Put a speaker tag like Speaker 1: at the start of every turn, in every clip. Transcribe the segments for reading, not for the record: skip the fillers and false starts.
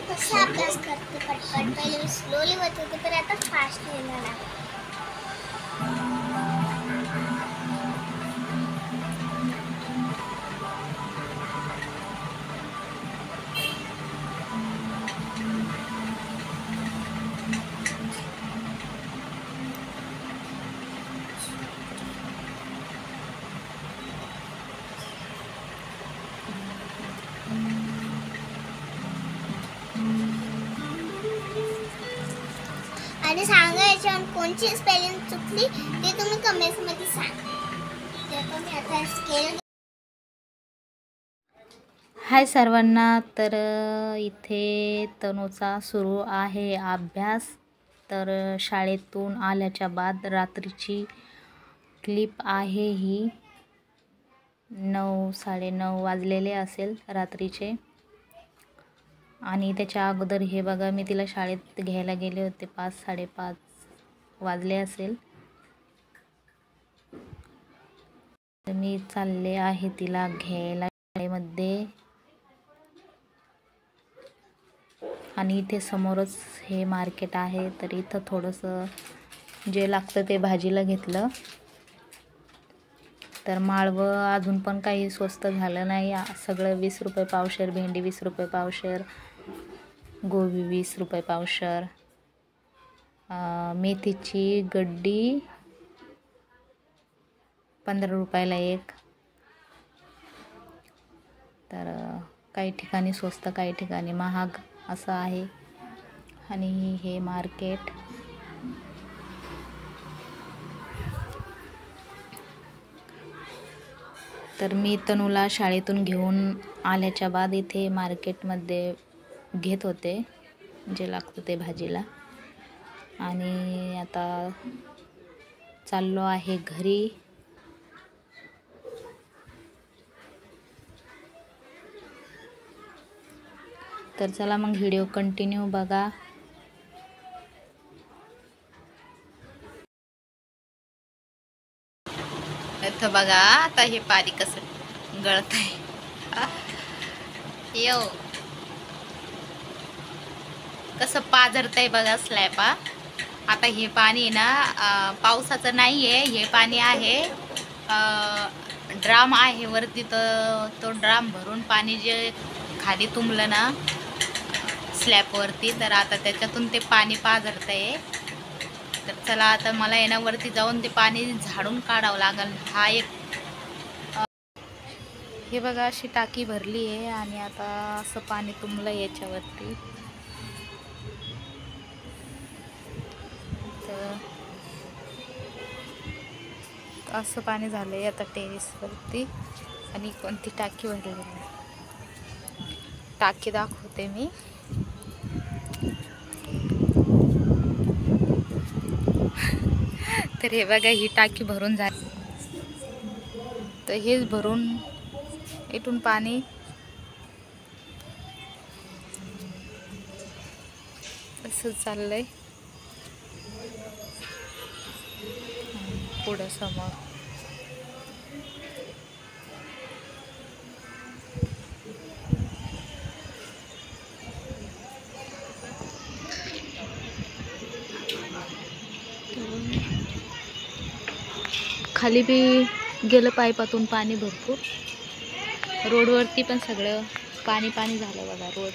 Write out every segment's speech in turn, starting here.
Speaker 1: कसा अभ्यास करते पटपट, पहिले स्लोली होत होते पण आता फास्ट होणार आहे. आणि सांगा याच्यावर कोणची स्पेलिंग चुकली ते तुम्ही कमेंट्स मध्ये सांगा. तर मी आता स्केल.
Speaker 2: हाय सर्वांना. तर इथे तनूचा सुरू आहे अभ्यास. तर शाळेतून आल्याच्या बाद रात्रीची क्लिप आहे ही. 9 9:30 वाजलेले असेल रात्रीचे. आणि त्याच्या अगोदर हे बघा, मी तिला शाळेत घ्यायला गेले होते. 5 5:30 वाजले असेल. तर मी चालले आहे तिला घ्यायला शाळेमध्ये. आणि इथे समोरच हे मार्केट आहे. तर इथं थोडंसं जे लागतं ते भाजीला घेतलं. तर माळवं अजून पण काही स्वस्त झालं नाही. सगळं 20 रुपये पावशेर. भेंडी 20 रुपये पावशेर. गोबी 20 रुपये पावशेर. मेथीची गड्डी 15 रुपयाला एक. तर काही ठिकाणी स्वस्त, काही ठिकाणी महाग असं आहे. आणि हे मार्केट. तर मी तनूला शाळेतून घेऊन आल्याच्या बाद इथे मार्केटमध्ये घेत होते जे लागतं ते भाजीला. आणि आता चाललो आहे घरी. तर चला मग व्हिडिओ कंटिन्यू बघा. इथं बघा आता हे पाणी कसं गळत आहे. यो कसं पाझरत आहे बघा स्लॅपा. आता हे पाणी ना पावसाचं नाही आहे. हे पाणी आहे, ड्राम आहे वरती. तर तो ड्राम भरून पाणी जे खाली तुंबलं ना स्लॅबवरती, तर आता त्याच्यातून ते पाणी पाझरत आहे. तर चला आता मला येण्यावरती जाऊन ते पाणी झाडून काढावं लागेल. हा एक हे बघा अशी टाकी भरली आहे आणि आता असं पाणी तुंबलं याच्यावरती. तर असं पाणी झालंय आता टेरेसवरती. आणि कोणती टाकी भरलेली आहे टाकी दाखवते मी. तर हे बघा ही टाकी भरून झाली. तर हेच भरून इथून पाणी असं चाललंय पुढं समोर. खाली बी गेलं पाईपातून पाणी भरपूर. रोडवरती पण सगळं पाणी पाणी झालं बघा रोड.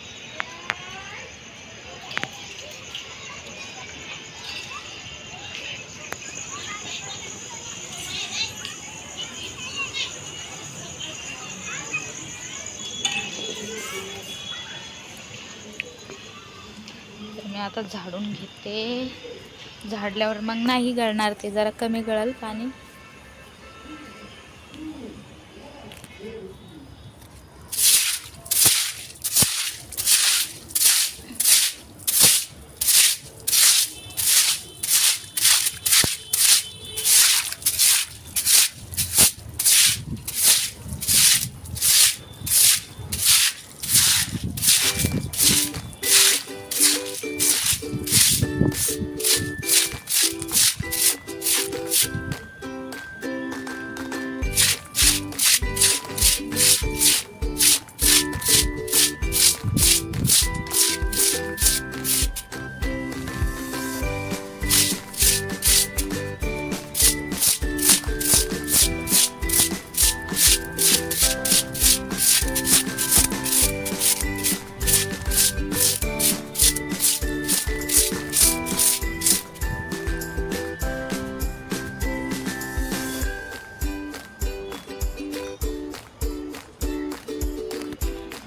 Speaker 2: तर मी आता झाडून घेते. झाडल्यावर मग नाही गळणार ते, जरा कमी गळल पाणी.